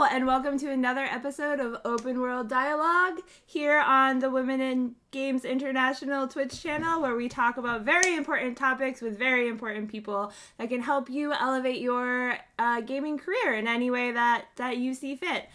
and welcome to another episode of Open World Dialogue here on the Women in Games International Twitch channel, where we talk about very important topics with very important people that can help you elevate your gaming career in any way that you see fit.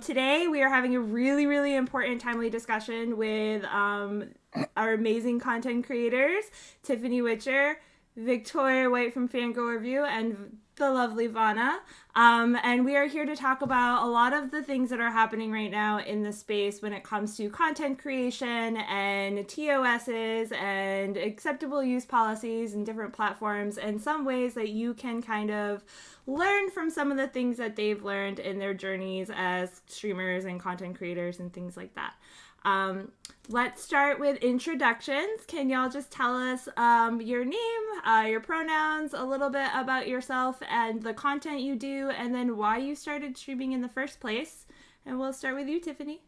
Today, we are having a really important, timely discussion with our amazing content creators, Tiffany Witcher, Victoria White from Fangirl Review, and the lovely Vanna. And we are here to talk about a lot of the things that are happening right now in the space when it comes to content creation and TOSs and acceptable use policies and different platforms, and some ways that you can kind of learn from some of the things that they've learned in their journeys as streamers and content creators and things like that. Let's start with introductions. Can y'all just tell us your name, your pronouns, a little bit about yourself and the content you do, and then why you started streaming in the first place? And we'll start with you, Tiffany.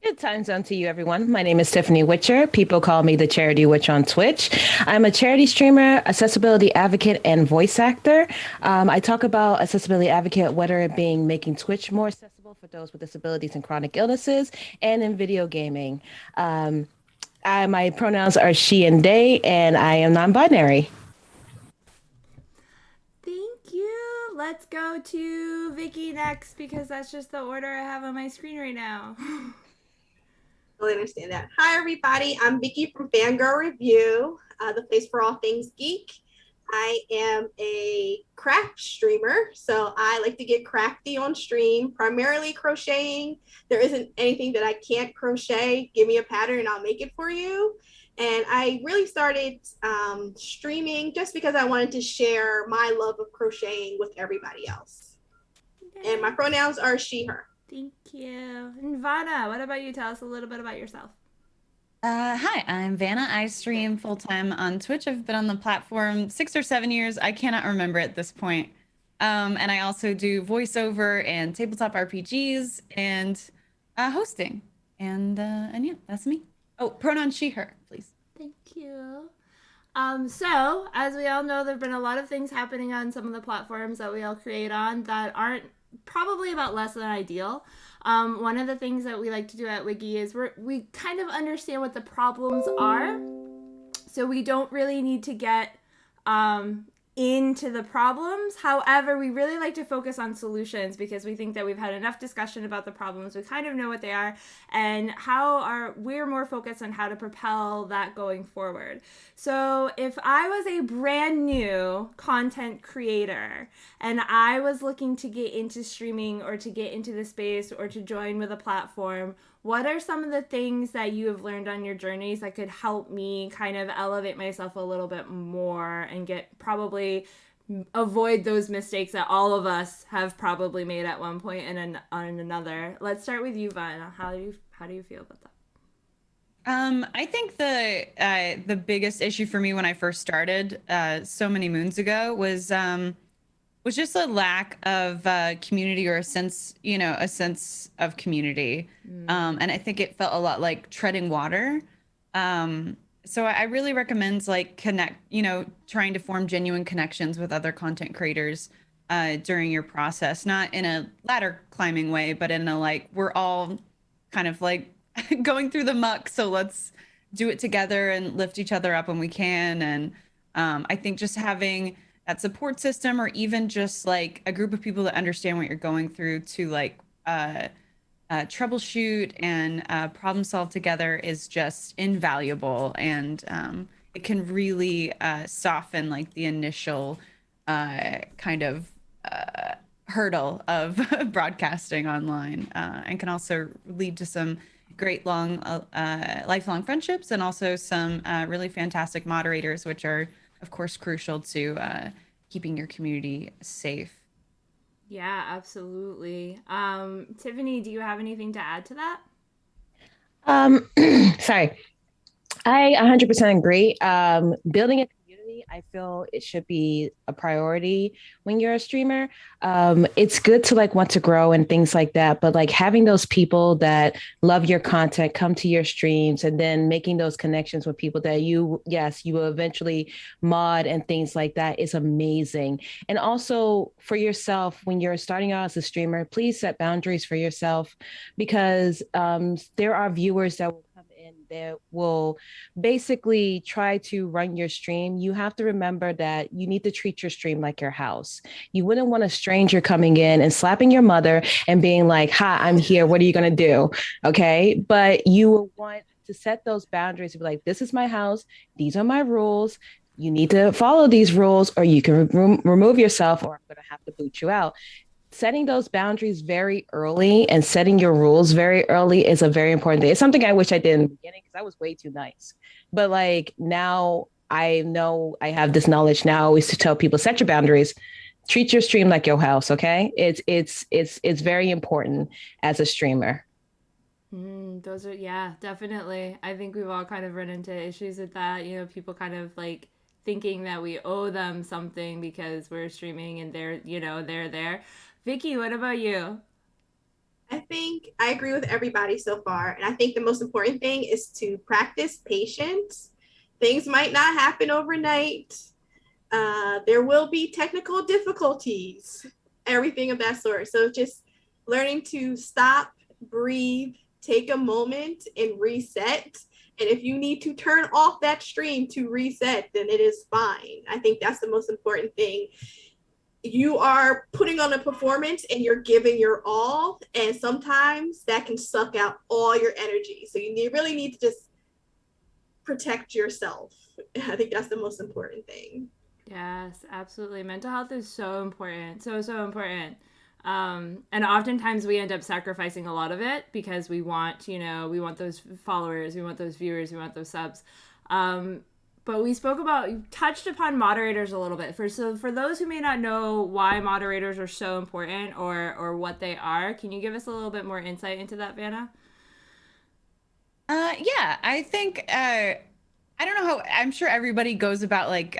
Good times on to you, everyone. My name is Tiffany Witcher. People call me the Charity Witch on Twitch. I'm a charity streamer, accessibility advocate, and voice actor. I talk about accessibility advocate, whether it being making Twitch more accessible for those with disabilities and chronic illnesses, and in video gaming. My pronouns are she and they, and I am non-binary. Thank you. Let's go to Vicky next because that's just the order I have on my screen right now. Totally understand that. Hi, everybody. I'm Vicky from Fangirl Review, the place for all things geek. I am a craft streamer, so I like to get crafty on stream, primarily crocheting. There isn't anything that I can't crochet. Give me a pattern and I'll make it for you. And I really started streaming just because I wanted to share my love of crocheting with everybody else. And my pronouns are she, her. Thank you. And Vanna, what about you? Tell us a little bit about yourself. Hi, I'm Vanna. I stream full-time on Twitch. I've been on the platform 6 or 7 years. I cannot remember at this point. And I also do voiceover and tabletop RPGs and hosting. And yeah, that's me. Oh, pronoun she, her, please. Thank you. So, as we all know, there have been a lot of things happening on some of the platforms that we all create on that aren't probably about less than ideal. One of the things that we like to do at WIGI is we kind of understand what the problems are. So we don't really need to get into the problems. However, we really like to focus on solutions because we think that we've had enough discussion about the problems. We kind of know what they are and we're more focused on how to propel that going forward. So if I was a brand new content creator and I was looking to get into streaming or to get into the space or to join with a platform, what are some of the things that you have learned on your journeys that could help me kind of elevate myself a little bit more and probably avoid those mistakes that all of us have probably made at one point and on another? Let's start with you, Vanna. How do you feel about that? I think the biggest issue for me when I first started so many moons ago was just a lack of community or a sense of community. And I think it felt a lot like treading water. So I really recommend trying to form genuine connections with other content creators during your process, not in a ladder climbing way, but in a we're all kind of like going through the muck. So let's do it together and lift each other up when we can. And I think just having that support system, or even just like a group of people that understand what you're going through to troubleshoot and problem solve together, is just invaluable. And it can really soften the initial kind of hurdle of broadcasting online, and can also lead to some great lifelong friendships, and also some really fantastic moderators, which are of course crucial to keeping your community safe. Yeah, absolutely. Tiffany, do you have anything to add to that? Sorry. I 100% agree. Building a community me, I feel it should be a priority when you're a streamer. It's good to like want to grow and things like that, but like having those people that love your content come to your streams and then making those connections with people that yes, you will eventually mod and things like that is amazing. And also for yourself, when you're starting out as a streamer, please set boundaries for yourself because there are viewers that will come in that will basically try to run your stream. You have to remember that you need to treat your stream like your house. You wouldn't want a stranger coming in and slapping your mother and being like, "Hi, I'm here. What are you going to do?" Okay. But you will want to set those boundaries and be like, "This is my house. These are my rules. You need to follow these rules, or you can remove yourself, or I'm going to have to boot you out." Setting those boundaries very early and setting your rules very early is a very important thing. It's something I wish I did in the beginning because I was way too nice. But like now I know I have this knowledge now. I always to tell people set your boundaries, treat your stream like your house. Okay, it's very important as a streamer. Those are, yeah, definitely. I think we've all kind of run into issues with that. You know, people kind of like thinking that we owe them something because we're streaming and they're there. Vicky, what about you? I think I agree with everybody so far. And I think the most important thing is to practice patience. Things might not happen overnight. There will be technical difficulties, everything of that sort. So just learning to stop, breathe, take a moment, and reset. And if you need to turn off that stream to reset, then it is fine. I think that's the most important thing. You are putting on a performance and you're giving your all, and sometimes that can suck out all your energy. So really need to just protect yourself. I think that's the most important thing. Yes, absolutely. Mental health is so important. So, so important. And oftentimes we end up sacrificing a lot of it because we want those followers, we want those viewers, we want those subs. But we touched upon moderators a little bit. For those who may not know why moderators are so important or what they are, can you give us a little bit more insight into that, Vanna? Yeah, I think I don't know how I'm sure everybody goes about like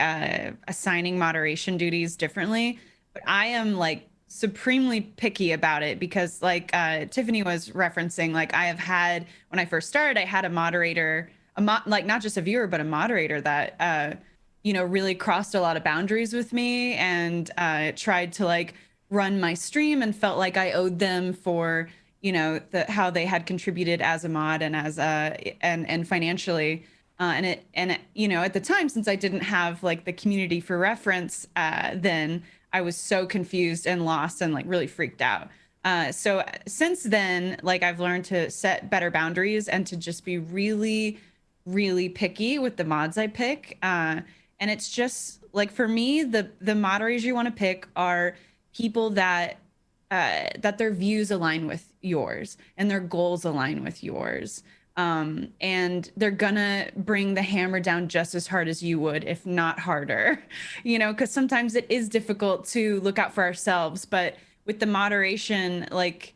assigning moderation duties differently, but I am like supremely picky about it because like Tiffany was referencing, like I have had when I first started, I had a moderator, like not just a viewer, but a moderator that really crossed a lot of boundaries with me and tried to like run my stream and felt like I owed them for how they had contributed as a mod and as and financially at the time, since I didn't have like the community for reference, then I was so confused and lost and like really freaked out. So since then, like I've learned to set better boundaries and to just be really, really picky with the mods I pick. And it's just like for me, the moderators you want to pick are people that their views align with yours and their goals align with yours. And they're gonna bring the hammer down just as hard as you would, if not harder, because sometimes it is difficult to look out for ourselves, but with the moderation, like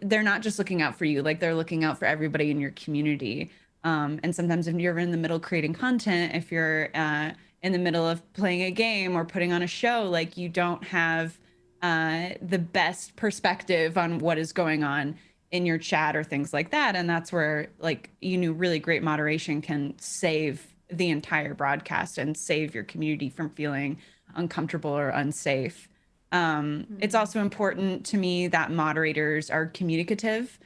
they're not just looking out for you, like they're looking out for everybody in your community. And sometimes if you're in the middle creating content, if you're in the middle of playing a game or putting on a show, like you don't have the best perspective on what is going on in your chat or things like that. And that's where like really great moderation can save the entire broadcast and save your community from feeling uncomfortable or unsafe. It's also important to me that moderators are communicative.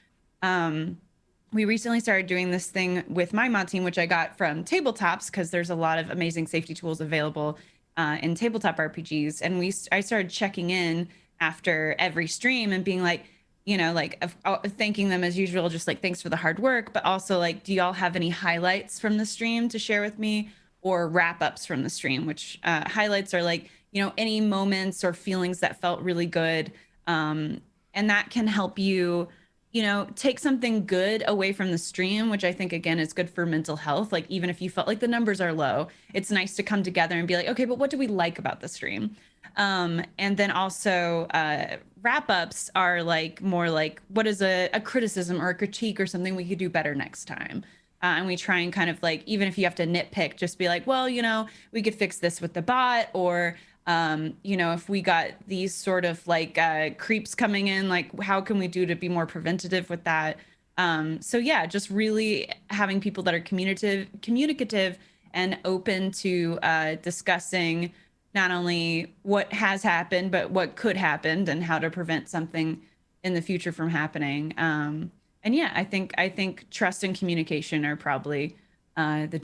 We recently started doing this thing with my mod team, which I got from tabletops because there's a lot of amazing safety tools available in tabletop RPGs. And I started checking in after every stream and being like, thanking them as usual, just like, thanks for the hard work. But also like, do y'all have any highlights from the stream to share with me or wrap ups from the stream, which highlights are like, any moments or feelings that felt really good. And that can help you take something good away from the stream, which I think, again, is good for mental health. Like, even if you felt like the numbers are low, it's nice to come together and be like, okay, but what do we like about the stream? And then also wrap ups are like more like, what is a criticism or a critique or something we could do better next time? And we try and kind of like, even if you have to nitpick, just be like, well, we could fix this with the bot, or if we got these sort of like creeps coming in, like how can we do to be more preventative with that? So yeah, just really having people that are communicative and open to discussing not only what has happened, but what could happen and how to prevent something in the future from happening. And yeah, I think trust and communication are probably the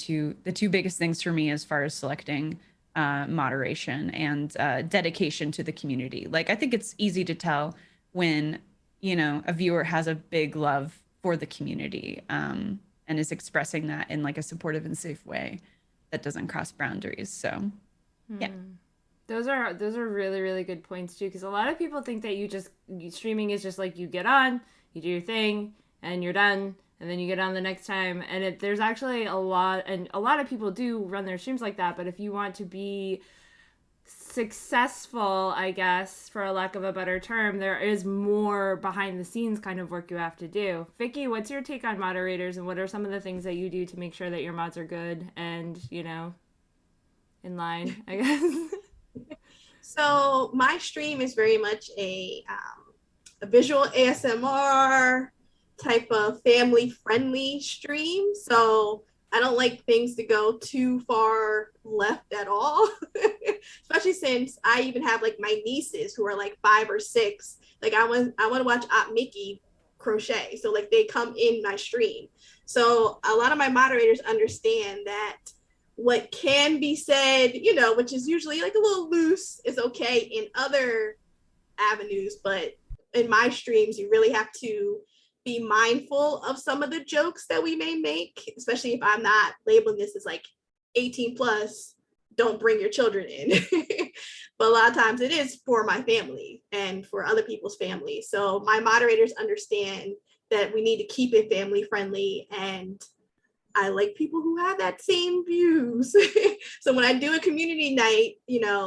two biggest things for me as far as selecting moderation and dedication to the community. Like I think it's easy to tell when a viewer has a big love for the community, and is expressing that in like a supportive and safe way that doesn't cross boundaries. So yeah. Those are really, really good points too, because a lot of people think that streaming is just like you get on, you do your thing, and you're done, and then you get on the next time. And there's actually a lot of people do run their streams like that. But if you want to be successful, I guess, for a lack of a better term, there is more behind the scenes kind of work you have to do. Vicky, what's your take on moderators, and what are some of the things that you do to make sure that your mods are good and in line, I guess? So my stream is very much a visual ASMR type of family friendly stream. So I don't like things to go too far left at all, especially since I even have like my nieces who are like 5 or 6. Like I want to watch Aunt Mickey crochet. So like they come in my stream. So a lot of my moderators understand that what can be said, which is usually like a little loose, is okay in other avenues. But in my streams, you really have to be mindful of some of the jokes that we may make, especially if I'm not labeling this as like 18 plus, don't bring your children in. But a lot of times it is for my family and for other people's families. So my moderators understand that we need to keep it family friendly, and I like people who have that same views. So when I do a community night,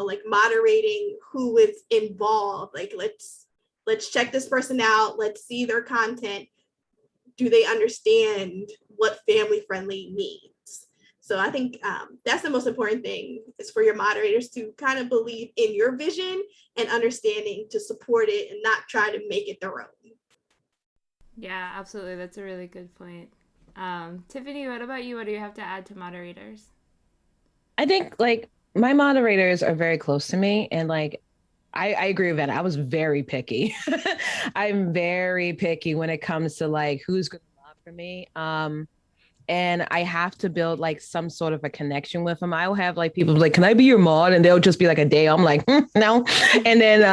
like moderating who is involved, like let's check this person out. Let's see their content. Do they understand what family friendly means? So I think that's the most important thing, is for your moderators to kind of believe in your vision and understanding to support it and not try to make it their own. Yeah, absolutely. That's a really good point. Tiffany, what about you? What do you have to add to moderators? I think like my moderators are very close to me, and like I agree with that. I was very picky. I'm very picky when it comes to like who's going to mod for me. And I have to build like some sort of a connection with them. I will have like people like, "Can I be your mod?" And they'll just be like a day. I'm like, no. And then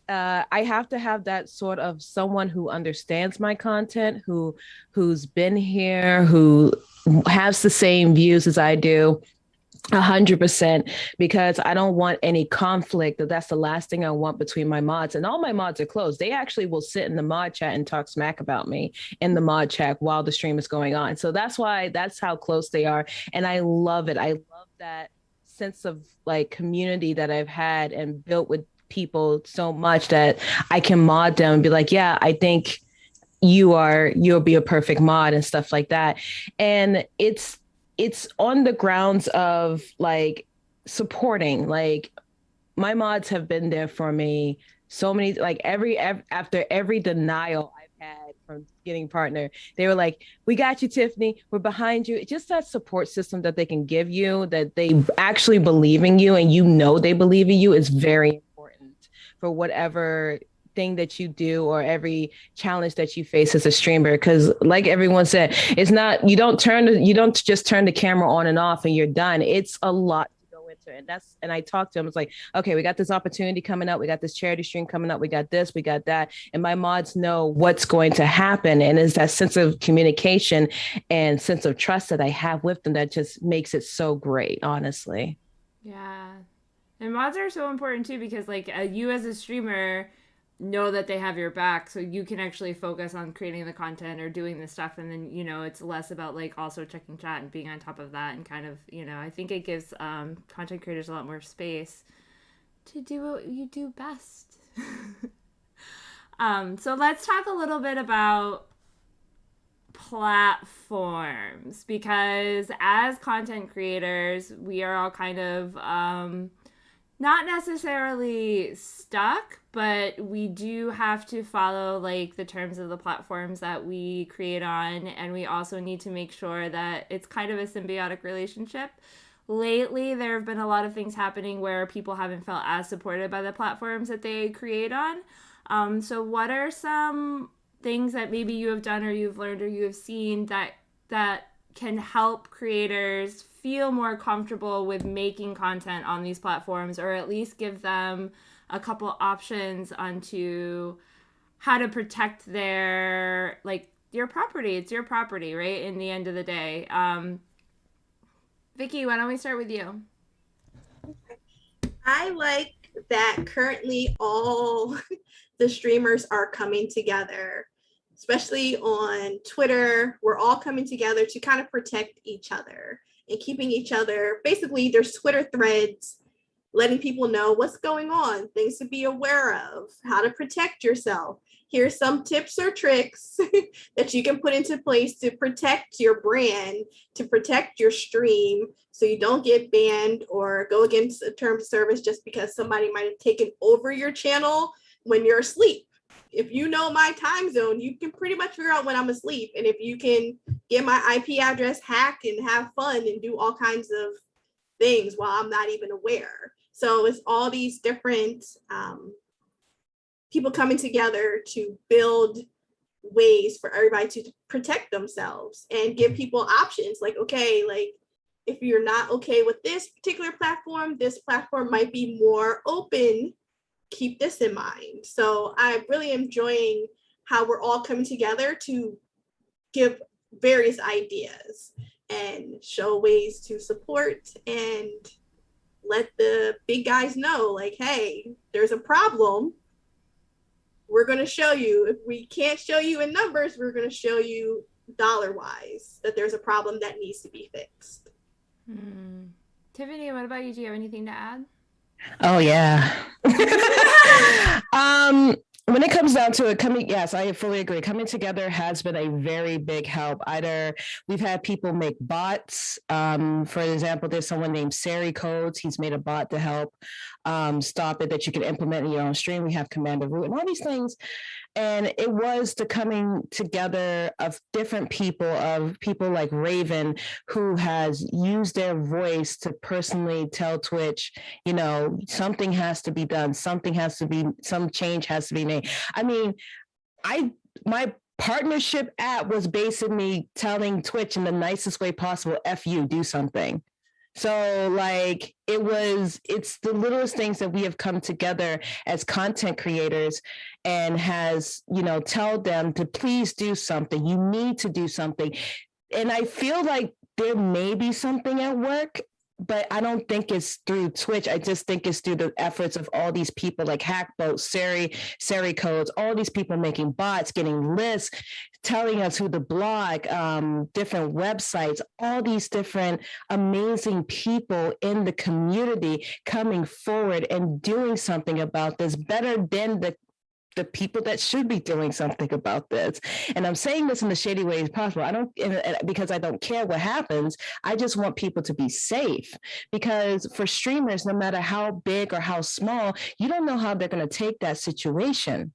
I have to have that sort of someone who understands my content, who's been here, who has the same views as I do. 100%, because I don't want any conflict. That's the last thing I want between my mods, and all my mods are closed. They actually will sit in the mod chat and talk smack about me in the mod chat while the stream is going on. So that's how close they are. And I love it. I love that sense of like community that I've had and built with people so much that I can mod them and be like, yeah, I think you'll be a perfect mod and stuff like that. And it's on the grounds of like supporting. Like my mods have been there for me so many, like after every denial I've had from getting partner, they were like, "We got you, Tiffany, we're behind you." It's just that support system that they can give you, that they actually believe in you, and they believe in you, is very important for whatever thing that you do or every challenge that you face as a streamer. Because like everyone said, it's not, you don't just turn the camera on and off and you're done. It's a lot to go into. And I talked to him, it's like, okay, we got this opportunity coming up, we got this charity stream coming up, we got this, we got that, and my mods know what's going to happen. And it's that sense of communication and sense of trust that I have with them that just makes it so great, honestly. Yeah. And mods are so important too, because like you as a streamer know that they have your back, so you can actually focus on creating the content or doing the stuff, and then it's less about like also checking chat and being on top of that, and kind of I think it gives content creators a lot more space to do what you do best. So let's talk a little bit about platforms, because as content creators, we are all kind of not necessarily stuck, but we do have to follow like the terms of the platforms that we create on, and we also need to make sure that it's kind of a symbiotic relationship. Lately, there have been a lot of things happening where people haven't felt as supported by the platforms that they create on. So what are some things that maybe you have done or you've learned or you have seen that can help creators feel more comfortable with making content on these platforms, or at least give them a couple options onto how to protect their, like, your property? It's your property, right? In the end of the day. Vicky, why don't we start with you? I like that currently all the streamers are coming together, especially on Twitter. We're all coming together to kind of protect each other and keeping each other. Basically, there's Twitter threads letting people know what's going on, things to be aware of, how to protect yourself. Here's some tips or tricks that you can put into place to protect your brand, to protect your stream, so you don't get banned or go against a term of service just because somebody might have taken over your channel when you're asleep. If you know my time zone, you can pretty much figure out when I'm asleep. And if you can get my IP address hacked and have fun and do all kinds of things while I'm not even aware. So it's all these different people coming together to build ways for everybody to protect themselves and give people options. Like, okay, like if you're not okay with this particular platform, this platform might be more open. Keep this in mind. So I'm really enjoying how we're all coming together to give various ideas and show ways to support and let the big guys know, like, hey, there's a problem. We're going to show you. If we can't show you in numbers, we're going to show you dollar-wise that there's a problem that needs to be fixed. Tiffany, what about you? Do you have anything to add? Oh yeah. When it comes down to it, yes, I fully agree. Coming together has been a very big help. Either we've had people make bots. For example, there's someone named Sari Codes. He's made a bot to help stop it that you can implement in your own stream. We have Commander Root and all these things. And it was the coming together of different people, of people like Raven, who has used their voice to personally tell Twitch, you know, something has to be done, some change has to be made. I mean, my partnership app was basically telling Twitch in the nicest way possible, F you, do something. So like it's the littlest things that we have come together as content creators and has, you know, tell them to please do something. You need to do something. And I feel like there may be something at work, but I don't think it's through Twitch. I just think it's through the efforts of all these people like Hackboat, Sari Codes, all these people making bots, getting lists, telling us who to blog, different websites, all these different amazing people in the community coming forward and doing something about this better than the people that should be doing something about this. And I'm saying this in the shady way as possible. Because I don't care what happens. I just want people to be safe, because for streamers, no matter how big or how small, you don't know how they're going to take that situation.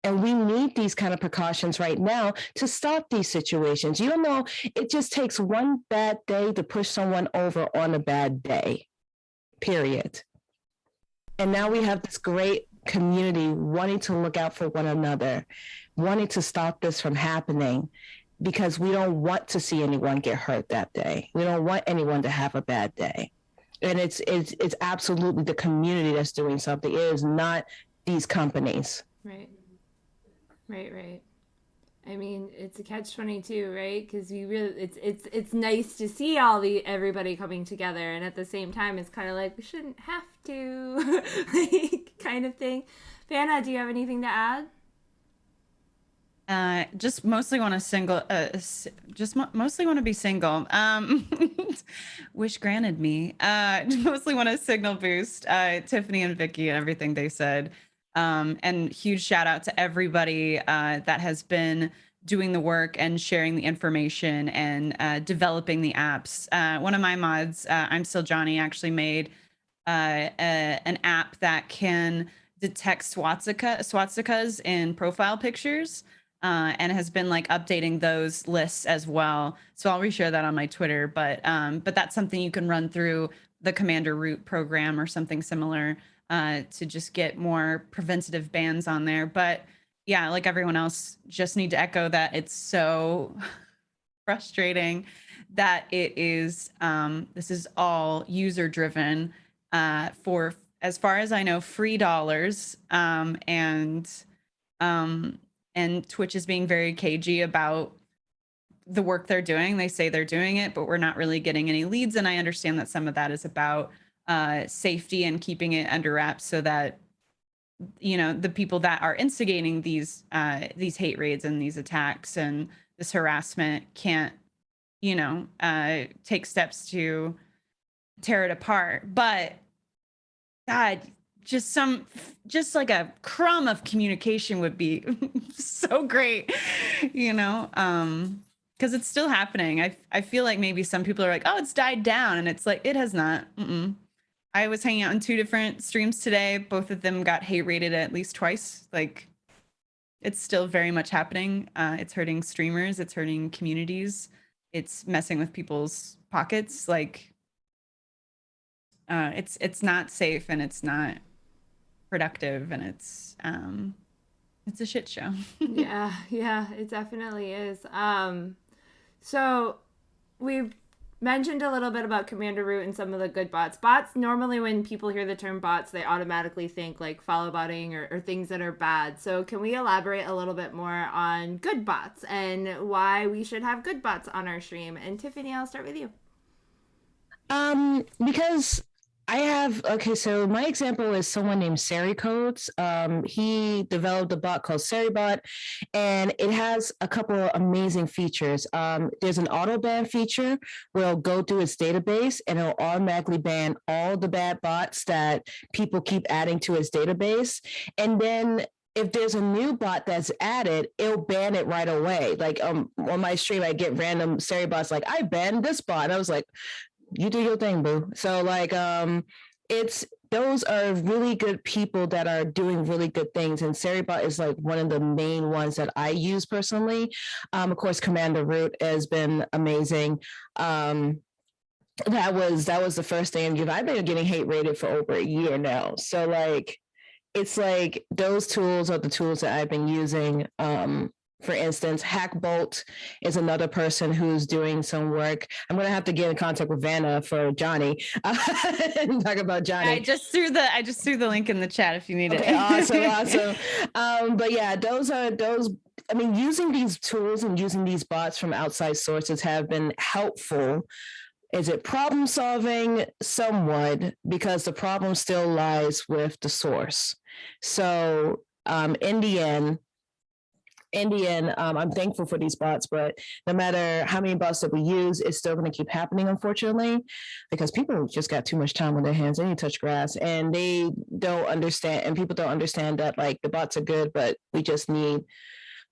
And we need these kind of precautions right now to stop these situations. You don't know, it just takes one bad day to push someone over on a bad day, period. And now we have this great community wanting to look out for one another, wanting to stop this from happening, because we don't want to see anyone get hurt that day. We don't want anyone to have a bad day. And it's absolutely the community that's doing something. It is not these companies. Right. I mean, it's a catch-22, right? Because it's nice to see everybody coming together, and at the same time, it's kind of like we shouldn't have to, like, kind of thing. Vanna, do you have anything to add? Just mostly want to mostly want to be single. Wish granted me. Mostly want to signal boost Tiffany and Vicky and everything they said. And huge shout out to everybody that has been doing the work and sharing the information and developing the apps. One of my mods, I'm Still Johnny, actually made an app that can detect swastikas in profile pictures, and has been like updating those lists as well. So I'll reshare that on my Twitter. But that's something you can run through the Commander Root program or something similar to just get more preventative bans on there. But yeah, like everyone else, just need to echo that it's so frustrating that it is. This is all user driven for, as far as I know, free dollars, and Twitch is being very cagey about the work they're doing. They say they're doing it, but we're not really getting any leads. And I understand that some of that is about safety and keeping it under wraps so that, you know, the people that are instigating these hate raids and these attacks and this harassment can't, you know, take steps to tear it apart. But God, just like a crumb of communication would be so great, you know, because it's still happening. I feel like maybe some people are like, oh, it's died down, and it's like, it has not. I was hanging out in 2 different streams today. Both of them got hate rated at least twice. Like, it's still very much happening. It's hurting streamers. It's hurting communities. It's messing with people's pockets. Like, it's not safe, and it's not productive, and it's a shit show. Yeah, it definitely is. So we've mentioned a little bit about Commander Root and some of the good bots. Bots, normally when people hear the term bots, they automatically think like follow botting or things that are bad. So can we elaborate a little bit more on good bots and why we should have good bots on our stream? And Tiffany, I'll start with you. Because so my example is someone named Sari Codes. He developed a bot called SariBot, and it has a couple of amazing features. There's an auto ban feature where it'll go through its database and it'll automatically ban all the bad bots that people keep adding to its database. And then if there's a new bot that's added, it'll ban it right away. Like on my stream, I get random Sari bots like, I banned this bot. And I was like, you do your thing, boo. So like, those are really good people that are doing really good things. And SariBot is like one of the main ones that I use personally. Of course, Commander Root has been amazing. That was the first thing. I've been getting hate rated for over a year now. So like, it's like those tools are the tools that I've been using. For instance, Hackbolt is another person who's doing some work. I'm going to have to get in contact with Vanna for Johnny and talk about Johnny. I just threw the link in the chat if you need it. Awesome. But yeah, those. I mean, using these tools and using these bots from outside sources have been helpful. Is it problem solving? Somewhat, because the problem still lies with the source. So in the end, I'm thankful for these bots, but no matter how many bots that we use, it's still going to keep happening, unfortunately, because people just got too much time on their hands. They need to touch grass, and they don't understand, and people don't understand that like the bots are good, but we just need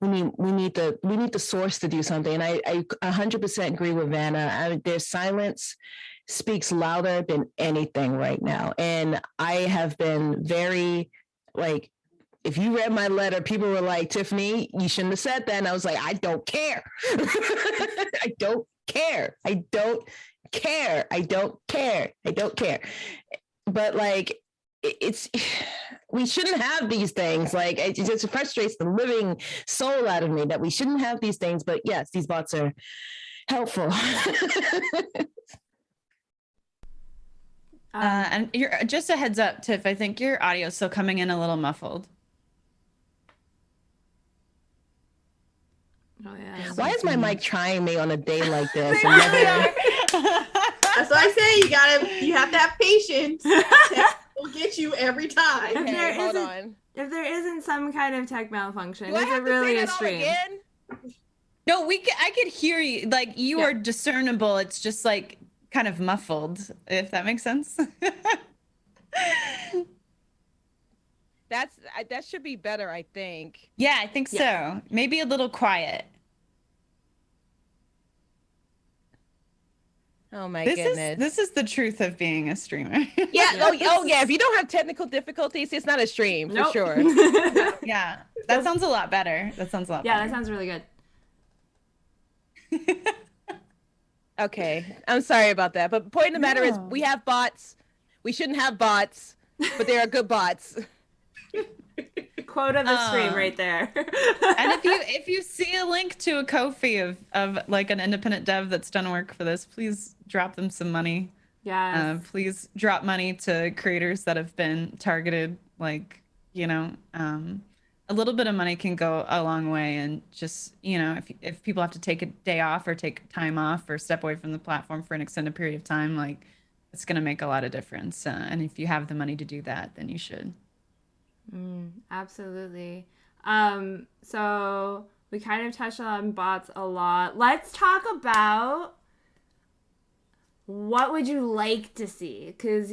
the source to do something. And I 100% agree with Vanna. Their silence speaks louder than anything right now, and I have been very like. If you read my letter, people were like, Tiffany, you shouldn't have said that. And I was like, I don't care. I don't care. I don't care. I don't care. I don't care. But like, we shouldn't have these things. Like, it just frustrates the living soul out of me that we shouldn't have these things. But yes, these bots are helpful. And you're just a heads up, Tiff, I think your audio is still coming in a little muffled. Oh, yeah. Why is my mic trying me on a day like this? That's what I say. You have to have patience. We'll get you every time. If there isn't some kind of tech malfunction, is it really a stream? No, I could hear you. Like you are discernible. It's just like kind of muffled, if that makes sense. That should be better, I think. Yeah, I think so. Maybe a little quiet. Oh my This goodness. is the truth of being a streamer. Yeah. Oh yeah. If you don't have technical difficulties, it's not a stream for Nope. sure. Yeah. That sounds a lot better. That sounds a lot Yeah, better. that sounds really good. Okay. I'm sorry about that. But point of the matter is No. we have bots. We shouldn't have bots, but they are good bots. Quote of the stream right there. And if you see a link to a Ko-fi of like an independent dev that's done work for this, please drop them some money. Yes. Please drop money to creators that have been targeted. Like, a little bit of money can go a long way. And just, if people have to take a day off or take time off or step away from the platform for an extended period of time, like it's going to make a lot of difference. And if you have the money to do that, then you should. Absolutely. So we kind of touched on bots a lot. Let's talk about what would you like to see? Because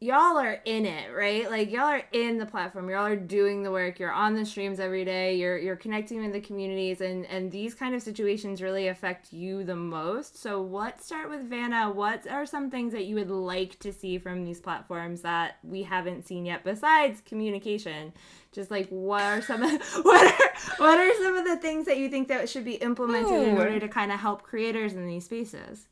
y'all are in it, right? Like y'all are in the platform. Y'all are doing the work. You're on the streams every day. You're connecting with the communities, and these kind of situations really affect you the most. So let's start with Vanna. What are some things that you would like to see from these platforms that we haven't seen yet besides communication? Just like what are some of the things that you think that should be implemented in order to kind of help creators in these spaces?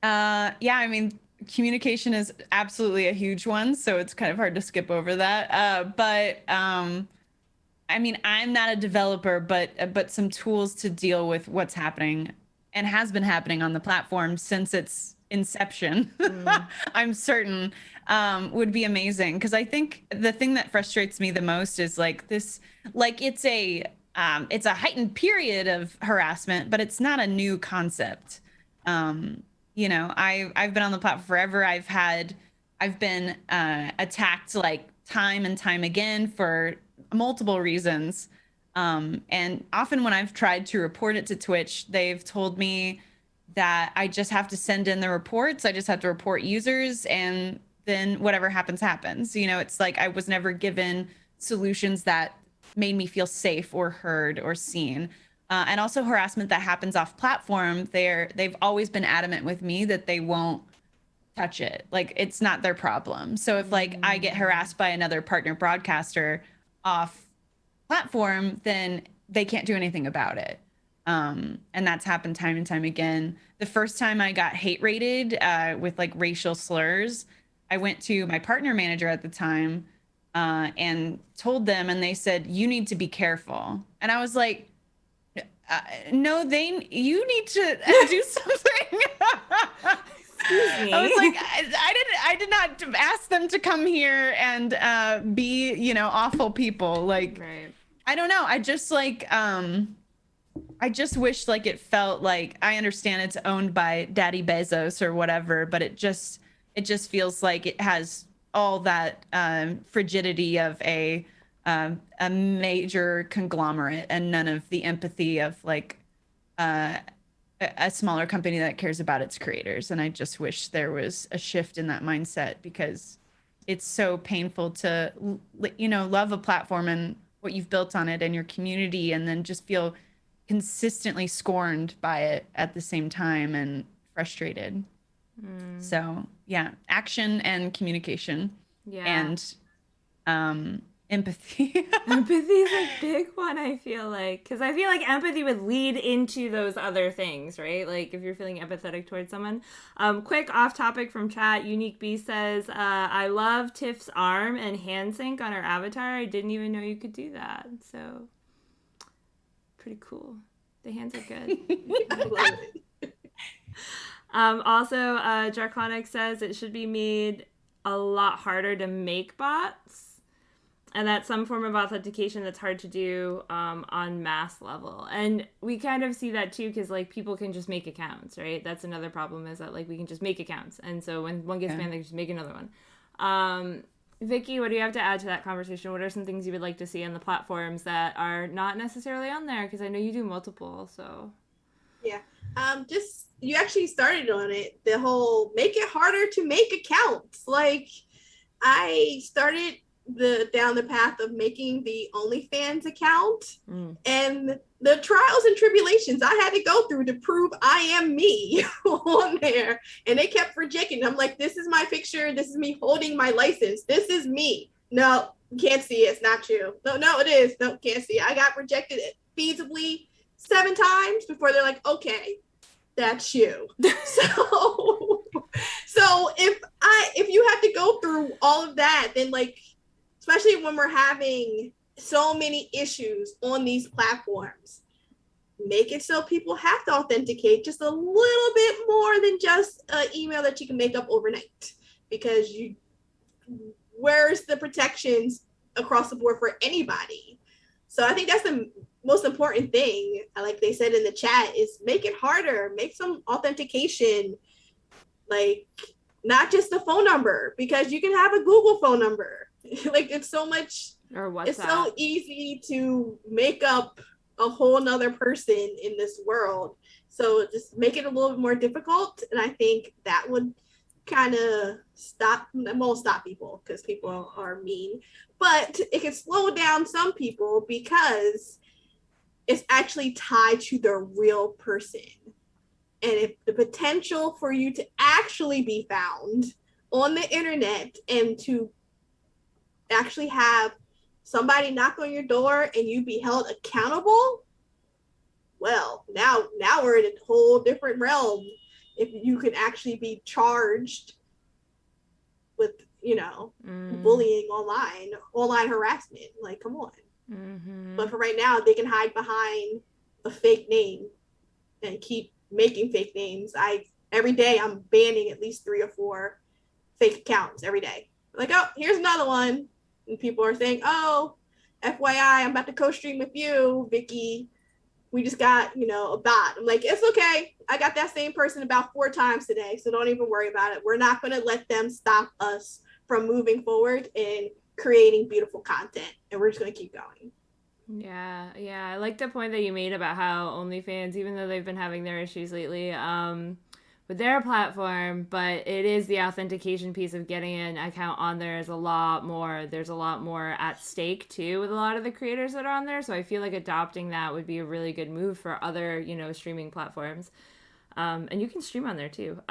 Yeah, I mean, communication is absolutely a huge one, so it's kind of hard to skip over that. But I mean, I'm not a developer, but some tools to deal with what's happening and has been happening on the platform since its inception, I'm certain, would be amazing. Because I think the thing that frustrates me the most is like this, like it's a heightened period of harassment, but it's not a new concept. I've been on the platform forever. I've been attacked like time and time again for multiple reasons. And often when I've tried to report it to Twitch, they've told me that I just have to send in the reports. I just have to report users, and then whatever happens, happens. It's like I was never given solutions that made me feel safe or heard or seen. And also harassment that happens off platform, they've always been adamant with me that they won't touch it. Like it's not their problem. So if like I get harassed by another partner broadcaster off platform, then they can't do anything about it. And that's happened time and time again. The first time I got hate rated with like racial slurs, I went to my partner manager at the time and told them, and they said, "You need to be careful." And I was like, no, you need to do something. Excuse me. I was like, I did not ask them to come here and be, awful people. Like, Right. I don't know. I just like, I just wish like it felt like, I understand it's owned by Daddy Bezos or whatever, but it just feels like it has all that frigidity of a major conglomerate and none of the empathy of like a smaller company that cares about its creators. And I just wish there was a shift in that mindset, because it's so painful to love a platform and what you've built on it and your community, and then just feel consistently scorned by it at the same time and frustrated. So yeah, action and communication. Yeah. And empathy. Empathy is a big one, I feel like. Because I feel like empathy would lead into those other things, right? Like if you're feeling empathetic towards someone. Quick off topic from chat. Unique B says, I love Tiff's arm and hand sync on her avatar. I didn't even know you could do that. So pretty cool. The hands are good. I love it. Also, Draconic says it should be made a lot harder to make bots, and that's some form of authentication that's hard to do on mass level. And we kind of see that too, because like people can just make accounts, right? That's another problem, is that like we can just make accounts, and so when one gets banned, they just make another one. Vicky, what do you have to add to that conversation? What are some things you would like to see on the platforms that are not necessarily on there? Because I know you do multiple, so. Yeah. Just, you actually started on it. The whole make it harder to make accounts. Like I started down the path of making the OnlyFans account Mm. and the trials and tribulations I had to go through to prove I am me on there. And they kept rejecting. I'm like, this is my picture. This is me holding my license. This is me. No, can't see it. It's not you. No, it is. No, can't see it. I got rejected feasibly 7 times before they're like, okay, that's you. So if you have to go through all of that, then like, especially when we're having so many issues on these platforms, make it so people have to authenticate just a little bit more than just an email that you can make up overnight, because where's the protections across the board for anybody? So I think that's the most important thing, like they said in the chat, is make it harder, make some authentication, like not just the phone number, because you can have a Google phone number. Like it's so much, Or WhatsApp. it's so easy to make up a whole nother person in this world. So just make it a little bit more difficult. And I think that would kind of won't stop people because people are mean, but it can slow down some people because it's actually tied to their real person. And if the potential for you to actually be found on the internet and to actually have somebody knock on your door and you be held accountable, well, now we're in a whole different realm. If you could actually be charged with, bullying online harassment, like, come on. Mm-hmm. But for right now, they can hide behind a fake name and keep making fake names. Every day I'm banning at least 3 or 4 fake accounts every day. Like, oh, here's another one. And people are saying, oh, FYI, I'm about to co-stream with you, Vicky. We just got, a bot. I'm like, it's okay. I got that same person about 4 times today, so don't even worry about it. We're not going to let them stop us from moving forward and creating beautiful content. And we're just going to keep going. Yeah. I like the point that you made about how OnlyFans, even though they've been having their issues lately with their platform, but it is the authentication piece of getting an account on there is a lot more. There's a lot more at stake too with a lot of the creators that are on there. So I feel like adopting that would be a really good move for other, streaming platforms. And you can stream on there too.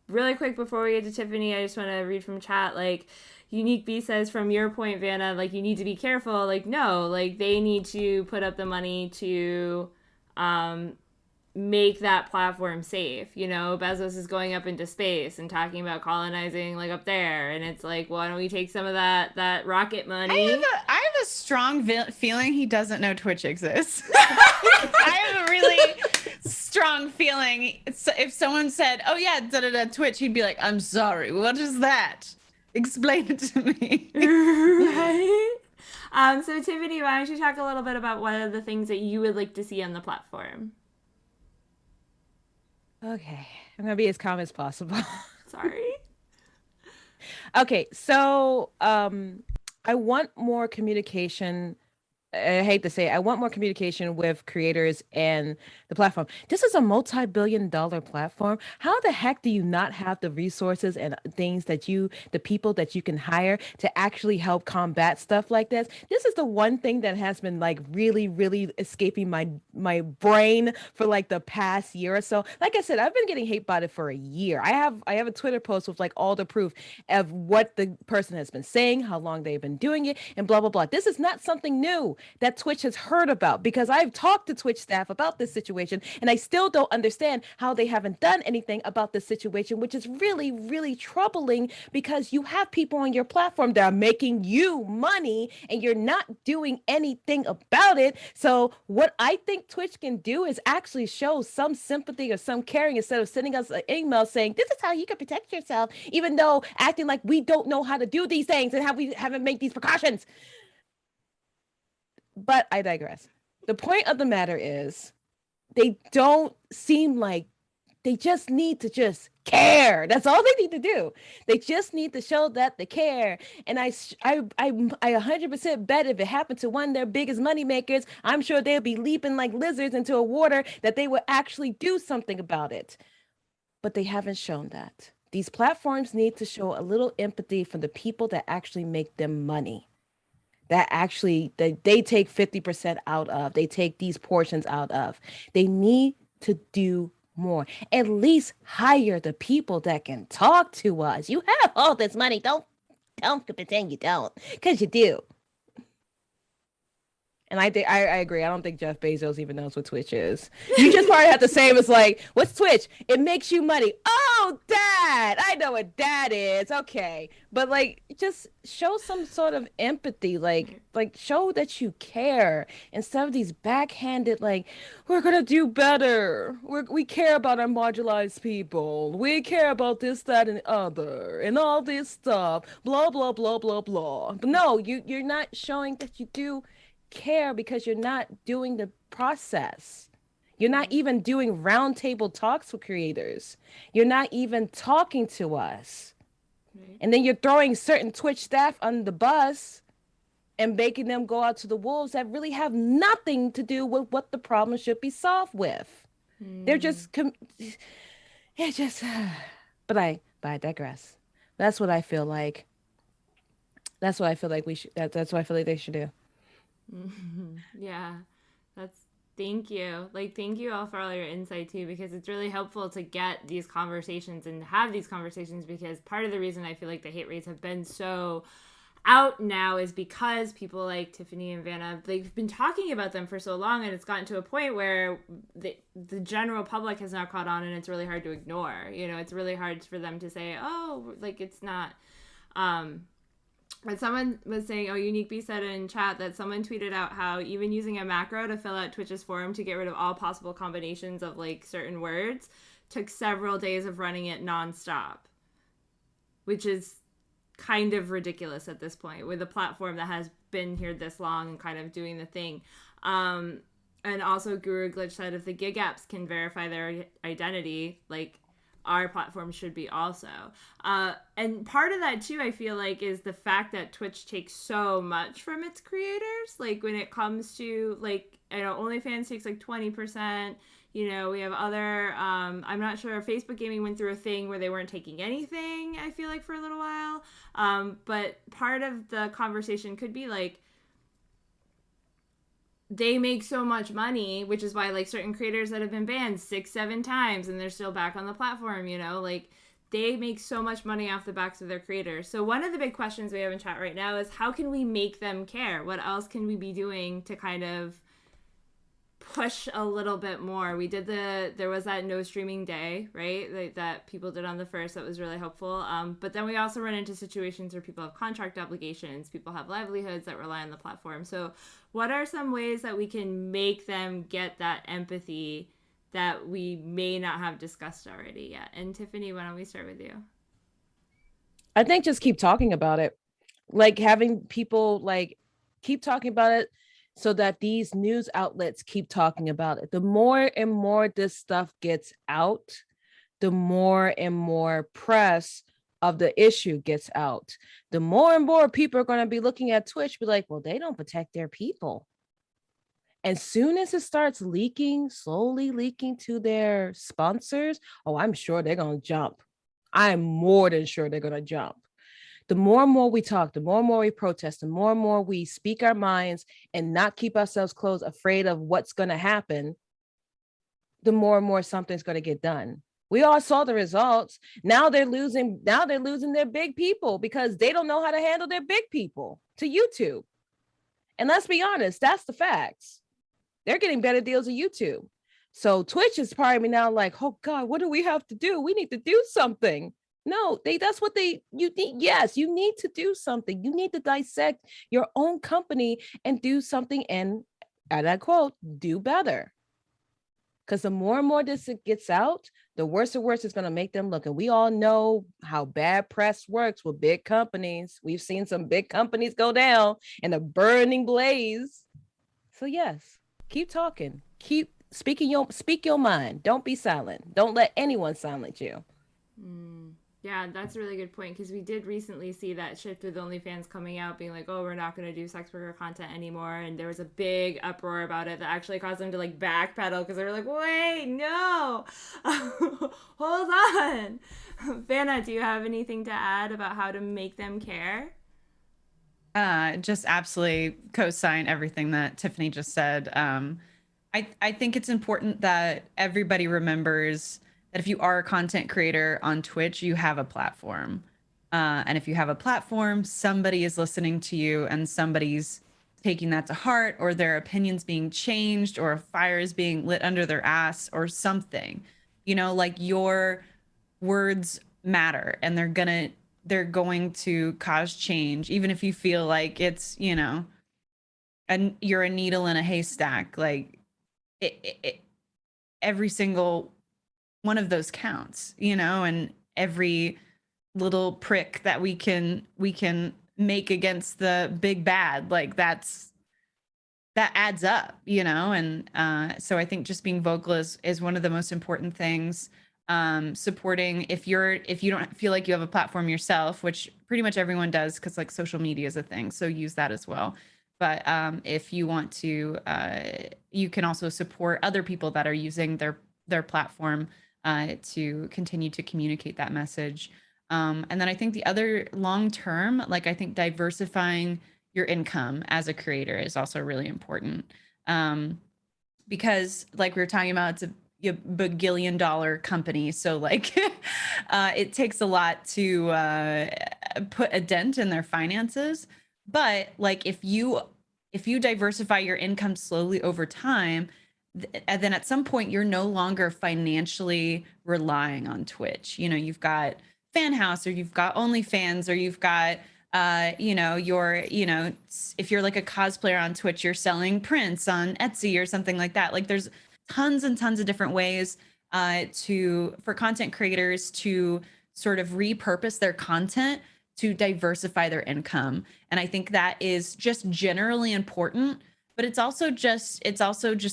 Really quick before we get to Tiffany, I just want to read from chat, like, Unique B says, from your point, Vanna, like, you need to be careful. Like, no, like, they need to put up the money to make that platform safe. Bezos is going up into space and talking about colonizing, like, up there. And it's like, why don't we take some of that rocket money? I have a strong feeling he doesn't know Twitch exists. I have a really strong feeling if someone said, oh yeah, Twitch, he'd be like, I'm sorry, what is that? Explain it to me. Right? So Tiffany, why don't you talk a little bit about what are the things that you would like to see on the platform? Okay, I'm gonna be as calm as possible. Sorry. Okay, so I want more communication. I hate to say it, I want more communication with creators and the platform. This is a multi-billion-dollar platform. How the heck do you not have the resources and things the people that you can hire to actually help combat stuff like this? This is the one thing that has been like really, really escaping my brain for like the past year or so. Like I said, I've been getting hate botted for a year. I have a Twitter post with like all the proof of what the person has been saying, how long they've been doing it, and blah, blah, blah. This is not something new that Twitch has heard about, because I've talked to Twitch staff about this situation and I still don't understand how they haven't done anything about this situation, which is really, really troubling, because you have people on your platform that are making you money and you're not doing anything about it. So what I think Twitch can do is actually show some sympathy or some caring, instead of sending us an email saying, this is how you can protect yourself, even though acting like we don't know how to do these things and how we haven't made these precautions. But I digress. The point of the matter is, they don't seem like, they just need to just care. That's all they need to do. They just need to show that they care. And I 100% bet if it happened to one of their biggest money makers, I'm sure they'll be leaping like lizards into a water, that they will actually do something about it. But they haven't shown that. These platforms need to show a little empathy for the people that actually make them money. That they take 50% out of, they take these portions out of. They need to do more. At least hire the people that can talk to us. You have all this money. Don't pretend you don't, because you do. And I agree. I don't think Jeff Bezos even knows what Twitch is. You just probably have to say it was like, what's Twitch? It makes you money. Oh, Dad, I know what that is. Okay, but like, just show some sort of empathy. Like show that you care instead of these backhanded like, we're gonna do better. We care about our marginalized people. We care about this, that, and the other, and all this stuff. Blah blah blah blah blah. But no, you're not showing that you do care because you're not doing the process. You're not even doing roundtable talks with creators. You're not even talking to us. Right. And then you're throwing certain Twitch staff under the bus and making them go out to the wolves that really have nothing to do with what the problem should be solved with. They're just it's just but I digress. That's what I feel like. That's what I feel like we should that's what I feel like they should do. Yeah, thank you. Like, thank you all for all your insight too, because it's really helpful to get these conversations and have these conversations, because part of the reason I feel like the hate rates have been so out now is because people like Tiffany and Vanna, they've been talking about them for so long, and it's gotten to a point where the general public has now caught on, and it's really hard to ignore. You know, it's really hard for them to say, oh, like, it's not but someone was saying, Unique B said in chat that someone tweeted out how even using a macro to fill out Twitch's forum to get rid of all possible combinations of like certain words took several days of running it nonstop, which is kind of ridiculous at this point with a platform that has been here this long and kind of doing the thing. And also Guru Glitch said if the gig apps can verify their identity, like, our platform should be also. And part of that too, I feel like, is the fact that Twitch takes so much from its creators. Like, when it comes to, like, OnlyFans takes like 20%. We have other, I'm not sure, Facebook Gaming went through a thing where they weren't taking anything, I feel like, for a little while. But part of the conversation could be like, they make so much money, which is why, like, certain creators that have been banned 6-7 times and they're still back on the platform, like, they make so much money off the backs of their creators. So one of the big questions we have in chat right now is, how can we make them care? What else can we be doing to kind of push a little bit more? There was that no streaming day, right, that people did on the 1st. That was really helpful. But then we also run into situations where people have contract obligations, people have livelihoods that rely on the platform. So what are some ways that we can make them get that empathy that we may not have discussed already yet? And Tiffany, why don't we start with you? I think just keep talking about it. Like, having people like keep talking about it so that these news outlets keep talking about it. The more and more this stuff gets out, the more and more press of the issue gets out. The more and more people are going to be looking at Twitch, be like, well, they don't protect their people. And soon as it starts slowly leaking to their sponsors, I'm sure they're going to jump. I'm more than sure they're going to jump. The more and more we talk, the more and more we protest, the more and more we speak our minds and not keep ourselves closed, afraid of what's going to happen, the more and more something's going to get done. We all saw the results. Now they're losing their big people because they don't know how to handle their big people to YouTube. And let's be honest, that's the facts. They're getting better deals at YouTube. So Twitch is probably now like, oh God, what do we have to do? We need to do something. No, that's what you need. Yes, you need to do something. You need to dissect your own company and do something, and at that quote, do better. Because the more and more this gets out, the worse and worse it's going to make them look. And we all know how bad press works with big companies. We've seen some big companies go down in a burning blaze. So yes, keep talking. Keep speak your mind. Don't be silent. Don't let anyone silence you. Yeah, that's a really good point because we did recently see that shift with OnlyFans coming out, being like, "Oh, we're not going to do sex worker content anymore," and there was a big uproar about it that actually caused them to like backpedal because they were like, "Wait, no, hold on." Vanna, do you have anything to add about how to make them care? Just absolutely co-sign everything that Tiffany just said. I think it's important that everybody remembers that if you are a content creator on Twitch, you have a platform. And if you have a platform, somebody is listening to you and somebody's taking that to heart, or their opinions being changed, or a fire is being lit under their ass, or something. Like your words matter, and they're going to cause change, even if you feel like it's, and you're a needle in a haystack. Like it, every single one of those counts, and every little prick that we can make against the big bad, like that adds up, and so I think just being vocal is one of the most important things. Supporting, if you don't feel like you have a platform yourself, which pretty much everyone does, because like social media is a thing, so use that as well. But if you want to, you can also support other people that are using their platform to continue to communicate that message. And then I think the other long term, like I think diversifying your income as a creator is also really important. Because like we were talking about, it's a bagillion-dollar company, so like it takes a lot to put a dent in their finances. But like if you diversify your income slowly over time, and then at some point you're no longer financially relying on Twitch. You've got Fan House, or you've got OnlyFans, or you've got if you're like a cosplayer on Twitch, you're selling prints on Etsy or something like that. Like there's tons and tons of different ways for content creators to sort of repurpose their content to diversify their income. And I think that is just generally important, but it's also just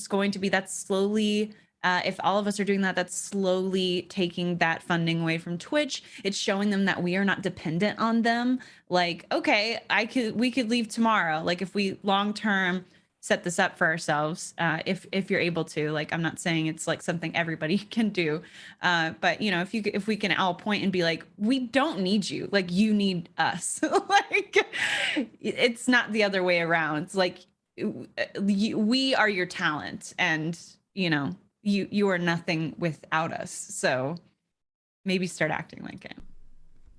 going to be that slowly, if all of us are doing that, that's slowly taking that funding away from Twitch. It's showing them that we are not dependent on them. Like, okay, we could leave tomorrow. Like if we long term set this up for ourselves, if you're able to. Like, I'm not saying it's like something everybody can do, but if we can all point and be like, we don't need you, like you need us. Like it's not the other way around. It's like we are your talent, and you are nothing without us. So maybe start acting like it.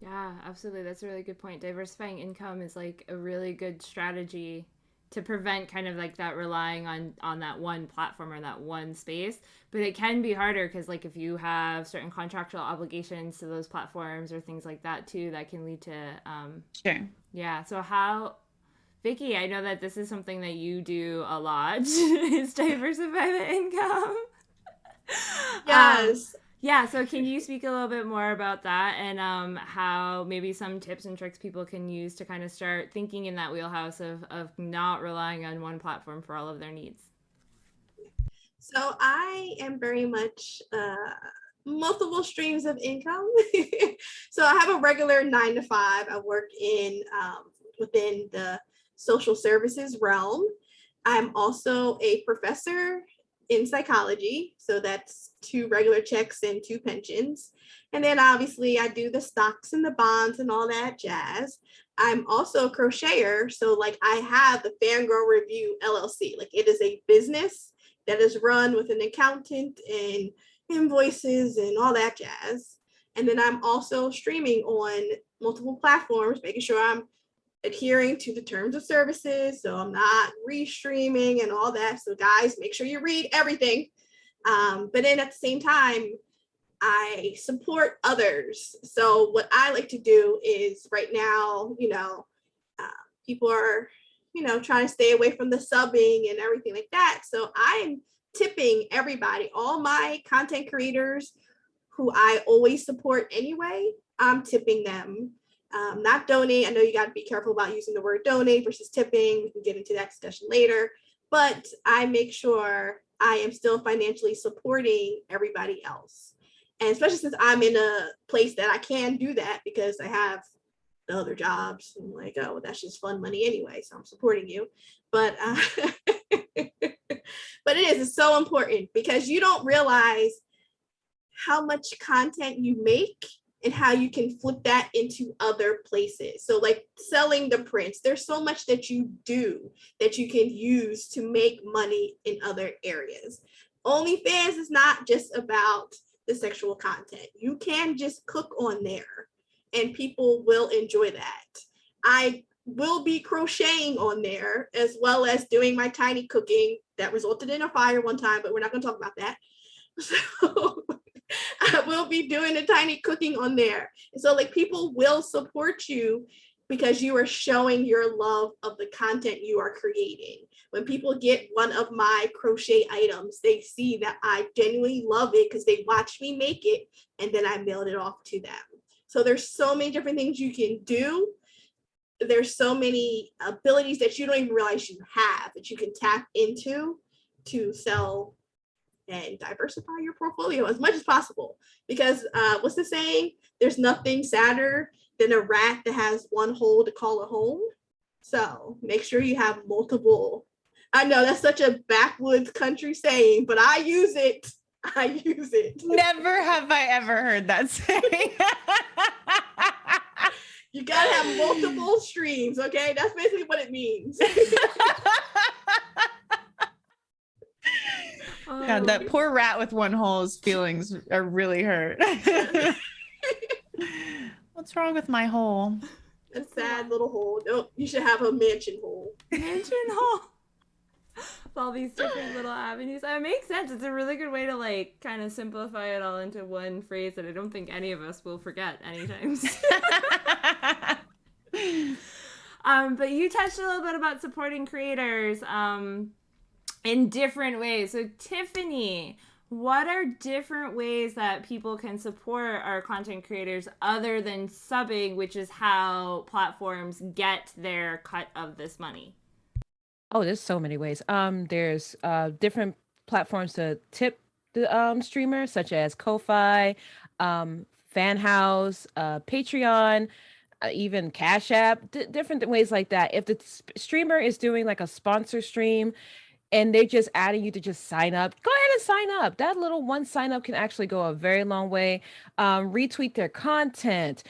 Yeah, absolutely. That's a really good point. Diversifying income is like a really good strategy to prevent kind of like that relying on that one platform or that one space. But it can be harder because like if you have certain contractual obligations to those platforms or things like that too, that can lead to Sure. yeah. So how, Vicky, I know that this is something that you do a lot is diversify the income. Yes. Yeah, so can you speak a little bit more about that and how maybe some tips and tricks people can use to kind of start thinking in that wheelhouse of not relying on one platform for all of their needs? So I am very much multiple streams of income. So I have a regular 9 to 5. I work in within the social services realm. I'm also a professor in psychology. So that's 2 regular checks and 2 pensions. And then obviously I do the stocks and the bonds and all that jazz. I'm also a crocheter. So like I have the Fangirl Review LLC. Like it is a business that is run with an accountant and invoices and all that jazz. And then I'm also streaming on multiple platforms, making sure I'm adhering to the terms of services. So I'm not restreaming and all that. So guys, make sure you read everything. But then at the same time, I support others. So what I like to do is right now, people are, trying to stay away from the subbing and everything like that. So I'm tipping everybody, all my content creators who I always support anyway, I'm tipping them. Not donate. I know you got to be careful about using the word donate versus tipping. We can get into that discussion later. But I make sure I am still financially supporting everybody else. And especially since I'm in a place that I can do that because I have the other jobs. I'm like, oh, well, that's just fun money anyway. So I'm supporting you. But but it's so important because you don't realize how much content you make and how you can flip that into other places. So like selling the prints, there's so much that you do that you can use to make money in other areas. OnlyFans is not just about the sexual content. You can just cook on there and people will enjoy that. I will be crocheting on there as well as doing my tiny cooking that resulted in a fire one time, but we're not going to talk about that. So I will be doing the tiny cooking on there. And so like people will support you because you are showing your love of the content you are creating. When people get one of my crochet items, they see that I genuinely love it because they watched me make it and then I mailed it off to them. So there's so many different things you can do. There's so many abilities that you don't even realize you have that you can tap into to sell and diversify your portfolio as much as possible. Because what's the saying? There's nothing sadder than a rat that has one hole to call a home. So make sure you have multiple. I know that's such a backwoods country saying, but I use it. I use it. Never have I ever heard that saying. You gotta have multiple streams, okay? That's basically what it means. God, that poor rat with one hole's feelings are really hurt. What's wrong with my hole? A sad little hole. No, you should have a mansion hole. Mansion hole. With all these different little avenues. It makes sense. It's a really good way to like kind of simplify it all into one phrase that I don't think any of us will forget anytime soon. But you touched a little bit about supporting creators in different ways. So Tiffany, what are different ways that people can support our content creators other than subbing, which is how platforms get their cut of this money? Oh, there's so many ways. There's different platforms to tip the streamer, such as Ko-fi, Fanhouse, Patreon, even Cash App, different ways like that. If the streamer is doing like a sponsor stream and they're just adding you to just sign up, go ahead and sign up. That little one sign up can actually go a very long way. Retweet their content,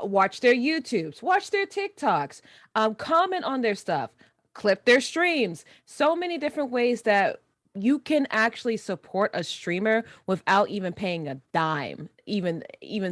watch their YouTubes, watch their TikToks, comment on their stuff, clip their streams. So many different ways that you can actually support a streamer without even paying a dime, even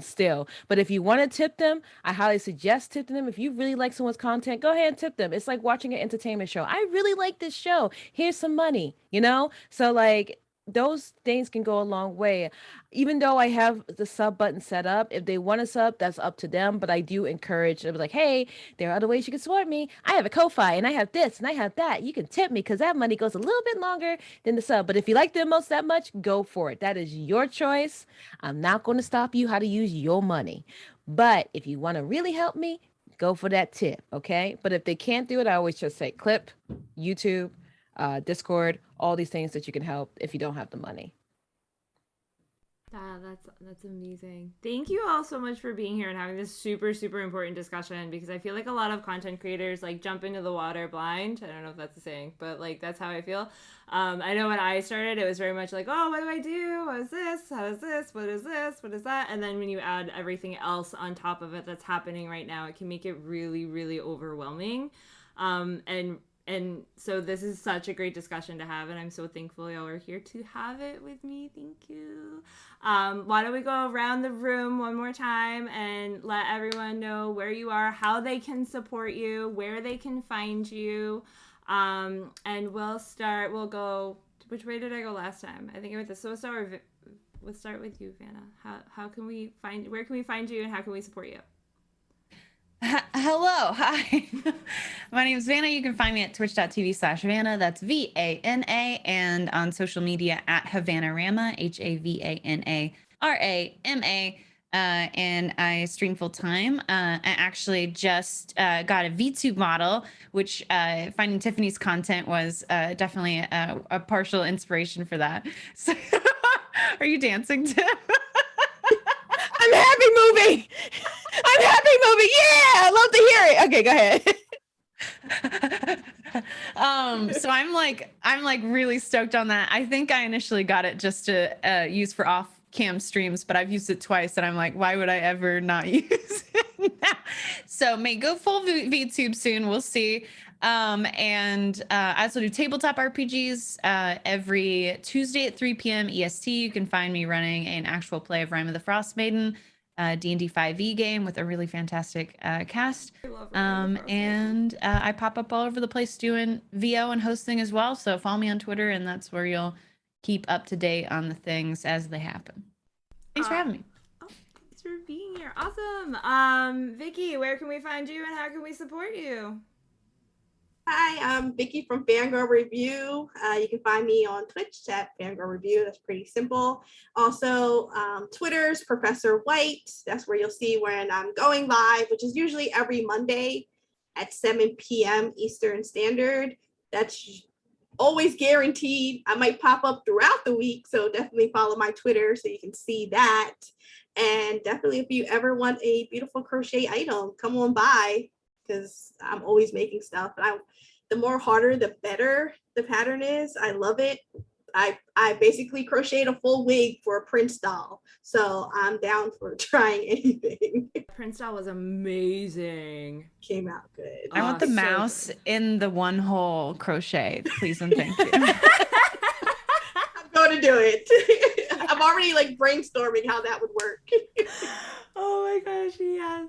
still. But if you want to tip them, I highly suggest tipping them. If you really like someone's content, go ahead and tip them. It's like watching an entertainment show. I really like this show. Here's some money, you know? So like those things can go a long way. Even though I have the sub button set up, if they want to sub, that's up to them. But I do encourage them, like, hey, there are other ways you can support me. I have a Ko-fi and I have this and I have that. You can tip me because that money goes a little bit longer than the sub. But if you like them most that much, go for it. That is your choice. I'm not going to stop you how to use your money. But if you want to really help me, go for that tip, okay? But if they can't do it, I always just say clip, YouTube, Discord, all these things that you can help if you don't have the money. That's amazing. Thank you all so much for being here and having this super, super important discussion, because I feel like a lot of content creators like jump into the water blind. I don't know if that's a saying, but like that's how I feel. I know when I started, it was very much like, oh, what do I do? What is this? How is this? What is this? What is that? And then when you add everything else on top of it that's happening right now, it can make it really, really overwhelming. And so this is such a great discussion to have, and I'm so thankful y'all are here to have it with me. Thank you. Why don't we go around the room one more time and let everyone know where you are, how they can support you, where they can find you. And we'll go, which way did I go last time? I think I went this. So let's start with you, Vanna. Where can we find you and how can we support you? Hello. Hi. My name is Vanna. You can find me at twitch.tv/Vanna. That's VANA. And on social media at Havanarama, HAVANARAMA. And I stream full time. I actually just got a VTube model, which finding Tiffany's content was definitely a partial inspiration for that. So Are you dancing, Tim? I'm happy moving. I'm happy moving. Yeah, I love to hear it. Okay, go ahead. So I'm like really stoked on that. I think I initially got it just to use for off cam streams, but I've used it twice and I'm like, why would I ever not use it now? So may go full VTube soon. We'll see. I also do tabletop RPGs every Tuesday at 3 p.m. EST. You can find me running an actual play of Rime of the Frost Maiden, D&D 5e game with a really fantastic cast. I love Rime of the Frost Maiden. I pop up all over the place doing VO and hosting as well. So follow me on Twitter, and that's where you'll keep up to date on the things as they happen. Thanks for having me. Oh, thanks for being here. Awesome. Vicky, where can we find you and how can we support you? Hi, I'm Vicky from Fangirl Review. You can find me on Twitch at Fangirl Review. That's pretty simple. Also, Twitter's Professor White. That's where you'll see when I'm going live, which is usually every Monday at 7 p.m. Eastern Standard. That's always guaranteed. I might pop up throughout the week, so definitely follow my Twitter so you can see that. And definitely, if you ever want a beautiful crochet item, come on by, because I'm always making stuff. And the more harder, the better the pattern is. I love it. I basically crocheted a full wig for a Prince doll. So I'm down for trying anything. Prince doll was amazing. Came out good. I want the so mouse good. in the one hole crochet, please and thank you. I'm going to do it. I'm already like brainstorming how that would work. Oh my gosh, yes.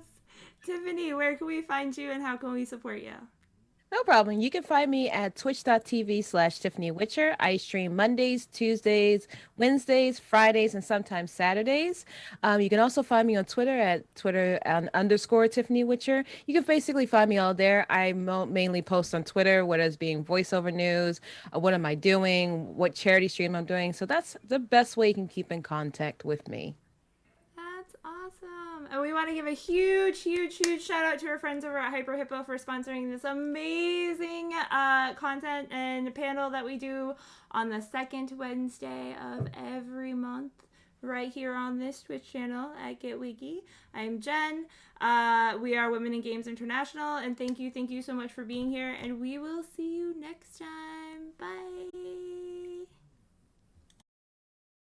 Tiffany, where can we find you and how can we support you? No problem. You can find me at twitch.tv/Tiffany Witcher. I stream Mondays, Tuesdays, Wednesdays, Fridays, and sometimes Saturdays. You can also find me on Twitter at _Tiffany Witcher. You can basically find me all there. I mainly post on Twitter, what is being voiceover news, what am I doing, what charity stream I'm doing. So that's the best way you can keep in contact with me. That's awesome. And we want to give a huge, huge, huge shout out to our friends over at Hippo for sponsoring this amazing content and panel that we do on the second Wednesday of every month right here on this Twitch channel at Get Wiki. I'm Jen. We are Women in Games International, and thank you so much for being here, and we will see you next time. Bye.